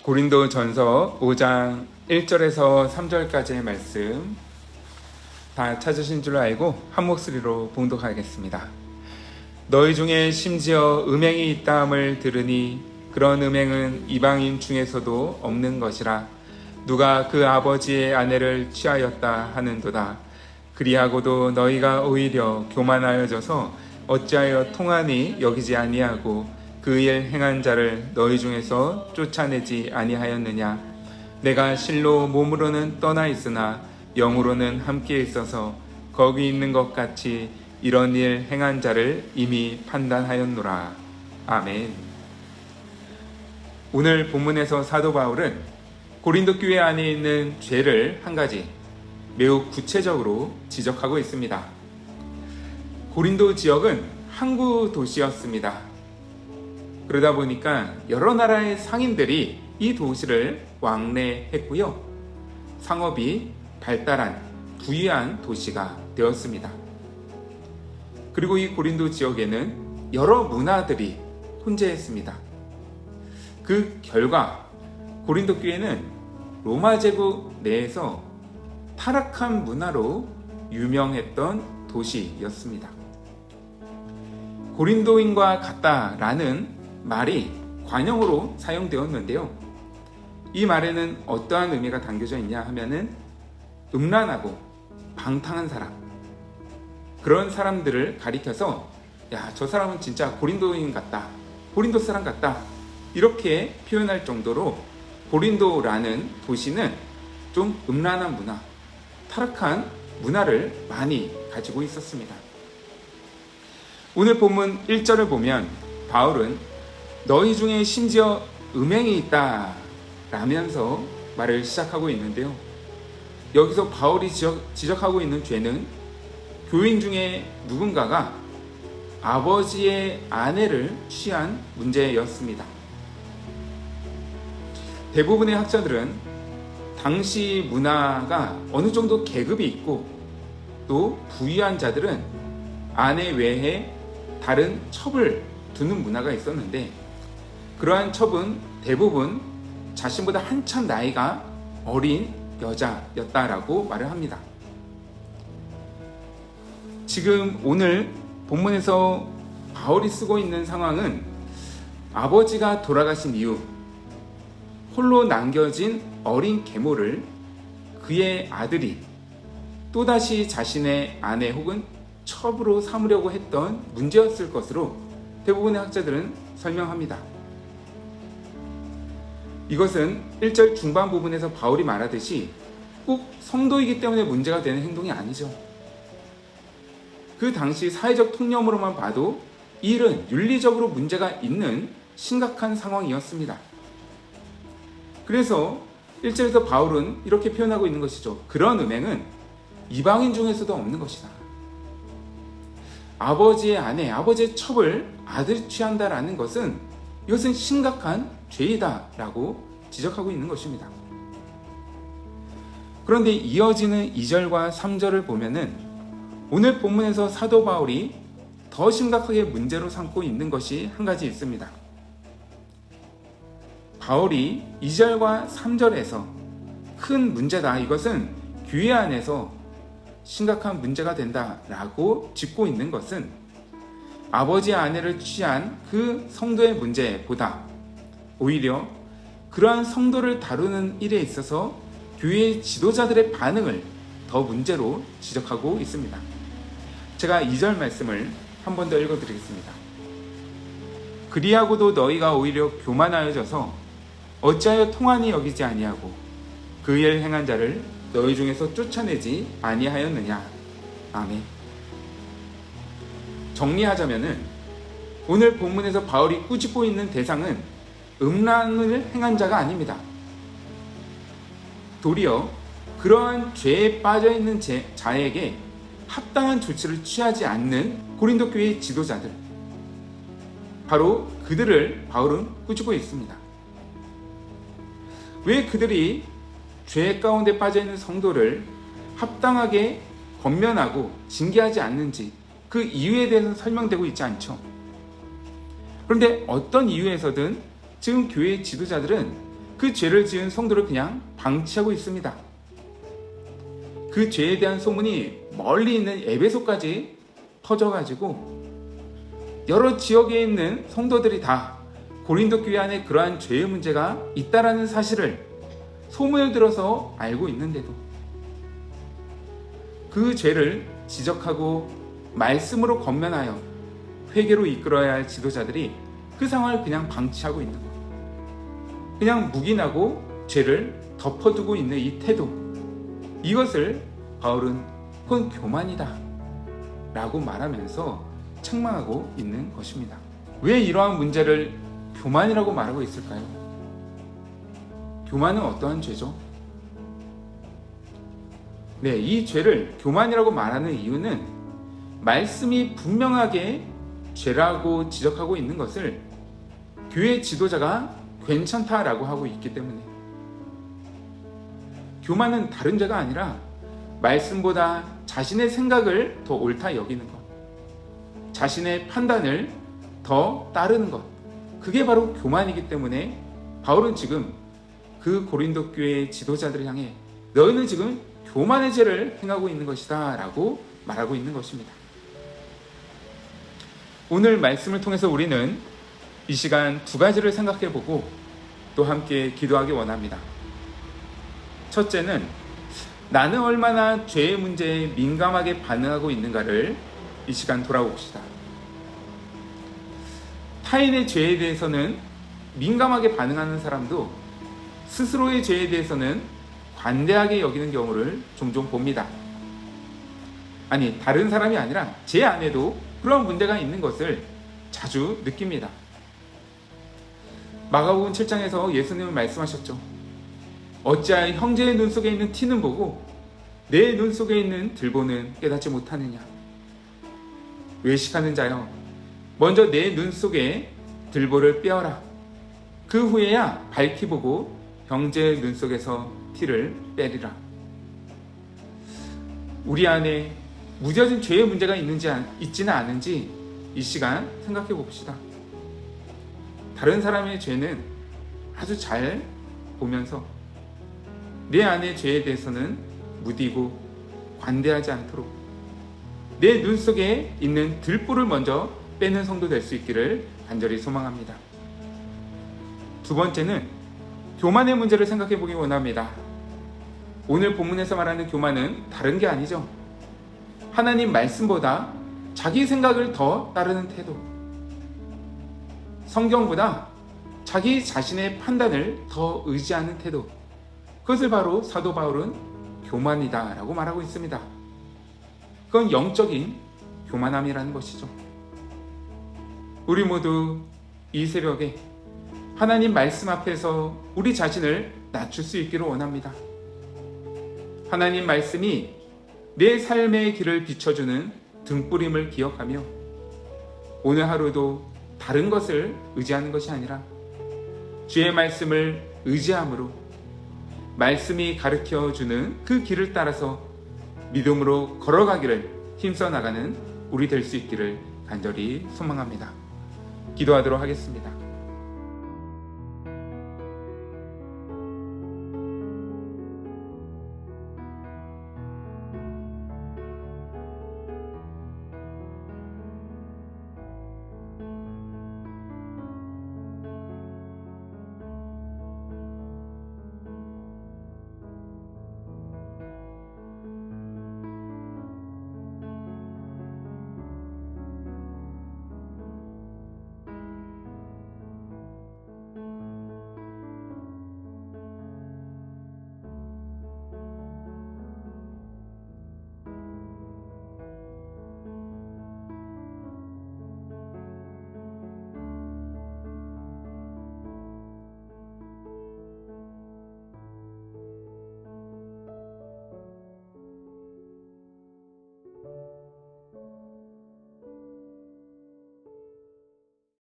고린도전서 5장 1절에서 3절까지의 말씀 다 찾으신 줄 알고 한 목소리로 봉독하겠습니다. 너희 중에 심지어 음행이 있다함을 들으니 그런 음행은 이방인 중에서도 없는 것이라. 누가 그 아버지의 아내를 취하였다 하는도다. 그리하고도 너희가 오히려 교만하여져서 어찌하여 통하니 여기지 아니하고 그 일 행한 자를 너희 중에서 쫓아내지 아니하였느냐. 내가 실로 몸으로는 떠나 있으나 영으로는 함께 있어서 거기 있는 것 같이 이런 일 행한 자를 이미 판단하였노라. 아멘. 오늘 본문에서 사도 바울은 고린도 교회 안에 있는 죄를 한 가지 매우 구체적으로 지적하고 있습니다. 고린도 지역은 항구 도시였습니다. 그러다 보니까 여러 나라의 상인들이 이 도시를 왕래했고요. 상업이 발달한 부유한 도시가 되었습니다. 그리고 이 고린도 지역에는 여러 문화들이 혼재했습니다. 그 결과 고린도 교회는 로마 제국 내에서 타락한 문화로 유명했던 도시였습니다. 고린도인과 같다라는 말이 관용어로 사용되었는데요. 이 말에는 어떠한 의미가 담겨져 있냐 하면은 음란하고 방탕한 사람, 그런 사람들을 가리켜서 야, 저 사람은 진짜 고린도인 같다, 고린도 사람 같다, 이렇게 표현할 정도로 고린도라는 도시는 좀 음란한 문화, 타락한 문화를 많이 가지고 있었습니다. 오늘 본문 1절을 보면 바울은 너희 중에 심지어 음행이 있다 라면서 말을 시작하고 있는데요. 여기서 바울이 지적하고 있는 죄는 교인 중에 누군가가 아버지의 아내를 취한 문제였습니다. 대부분의 학자들은 당시 문화가 어느 정도 계급이 있고 또 부유한 자들은 아내 외에 다른 첩을 두는 문화가 있었는데, 그러한 첩은 대부분 자신보다 한참 나이가 어린 여자였다라고 말을 합니다. 지금 오늘 본문에서 바울이 쓰고 있는 상황은 아버지가 돌아가신 이후 홀로 남겨진 어린 계모를 그의 아들이 또다시 자신의 아내 혹은 첩으로 삼으려고 했던 문제였을 것으로 대부분의 학자들은 설명합니다. 이것은 1절 중반 부분에서 바울이 말하듯이 꼭 성도이기 때문에 문제가 되는 행동이 아니죠. 그 당시 사회적 통념으로만 봐도 이 일은 윤리적으로 문제가 있는 심각한 상황이었습니다. 그래서 1절에서 바울은 이렇게 표현하고 있는 것이죠. 그런 음행은 이방인 중에서도 없는 것이다. 아버지의 아내, 아버지의 첩을 아들이 취한다라는 것은 이것은 심각한 죄이다 라고 지적하고 있는 것입니다. 그런데 이어지는 2절과 3절을 보면은 오늘 본문에서 사도 바울이 더 심각하게 문제로 삼고 있는 것이 한 가지 있습니다. 바울이 2절과 3절에서 큰 문제다, 이것은 교회 안에서 심각한 문제가 된다라고 짚고 있는 것은 아버지의 아내를 취한 그 성도의 문제보다 오히려 그러한 성도를 다루는 일에 있어서 교회의 지도자들의 반응을 더 문제로 지적하고 있습니다. 제가 2절 말씀을 한 번 더 읽어드리겠습니다. 그리하고도 너희가 오히려 교만하여져서 어찌하여 통하니 여기지 아니하고 그 일 행한 자를 너희 중에서 쫓아내지 아니하였느냐. 아멘. 정리하자면은 오늘 본문에서 바울이 꾸짖고 있는 대상은 음란을 행한 자가 아닙니다. 도리어 그러한 죄에 빠져있는 자에게 합당한 조치를 취하지 않는 고린도 교회의 지도자들, 바로 그들을 바울은 꾸짖고 있습니다. 왜 그들이 죄 가운데 빠져있는 성도를 합당하게 권면하고 징계하지 않는지 그 이유에 대해서는 설명되고 있지 않죠. 그런데 어떤 이유에서든 지금 교회의 지도자들은 그 죄를 지은 성도를 그냥 방치하고 있습니다. 그 죄에 대한 소문이 멀리 있는 에베소까지 퍼져가지고 여러 지역에 있는 성도들이 다 고린도 교회 안에 그러한 죄의 문제가 있다라는 사실을 소문을 들어서 알고 있는데도 그 죄를 지적하고 말씀으로 권면하여 회개로 이끌어야 할 지도자들이 그 상황을 그냥 방치하고 있는 것, 그냥 묵인하고 죄를 덮어두고 있는 이 태도, 이것을 바울은 그건 교만이다 라고 말하면서 책망하고 있는 것입니다. 왜 이러한 문제를 교만이라고 말하고 있을까요? 교만은 어떠한 죄죠? 네, 이 죄를 교만이라고 말하는 이유는 말씀이 분명하게 죄라고 지적하고 있는 것을 교회 지도자가 괜찮다라고 하고 있기 때문에, 교만은 다른 죄가 아니라 말씀보다 자신의 생각을 더 옳다 여기는 것, 자신의 판단을 더 따르는 것, 그게 바로 교만이기 때문에 바울은 지금 그 고린도 교회의 지도자들을 향해 너희는 지금 교만의 죄를 행하고 있는 것이다 라고 말하고 있는 것입니다. 오늘 말씀을 통해서 우리는 이 시간 두 가지를 생각해보고 또 함께 기도하기 원합니다. 첫째는 나는 얼마나 죄의 문제에 민감하게 반응하고 있는가를 이 시간 돌아봅시다. 타인의 죄에 대해서는 민감하게 반응하는 사람도 스스로의 죄에 대해서는 관대하게 여기는 경우를 종종 봅니다. 아니, 다른 사람이 아니라 제 안에도 그런 문제가 있는 것을 자주 느낍니다. 마가복음 7장에서 예수님은 말씀하셨죠. 어찌하여 형제의 눈 속에 있는 티는 보고 내 눈 속에 있는 들보는 깨닫지 못하느냐. 외식하는 자여, 먼저 내 눈 속에 들보를 빼어라. 그 후에야 밝히 보고 형제의 눈 속에서 티를 빼리라. 우리 안에 무뎌진 죄의 문제가 있지는 않은지 이 시간 생각해 봅시다. 다른 사람의 죄는 아주 잘 보면서 내 안의 죄에 대해서는 무디고 관대하지 않도록 내 눈 속에 있는 들보를 먼저 빼는 성도 될 수 있기를 간절히 소망합니다. 두 번째는 교만의 문제를 생각해 보기 원합니다. 오늘 본문에서 말하는 교만은 다른 게 아니죠. 하나님 말씀보다 자기 생각을 더 따르는 태도, 성경보다 자기 자신의 판단을 더 의지하는 태도, 그것을 바로 사도 바울은 교만이다 라고 말하고 있습니다. 그건 영적인 교만함이라는 것이죠. 우리 모두 이 새벽에 하나님 말씀 앞에서 우리 자신을 낮출 수 있기를 원합니다. 하나님 말씀이 내 삶의 길을 비춰주는 등불임을 기억하며 오늘 하루도 다른 것을 의지하는 것이 아니라 주의 말씀을 의지함으로 말씀이 가르쳐주는 그 길을 따라서 믿음으로 걸어가기를 힘써 나가는 우리 될 수 있기를 간절히 소망합니다. 기도하도록 하겠습니다.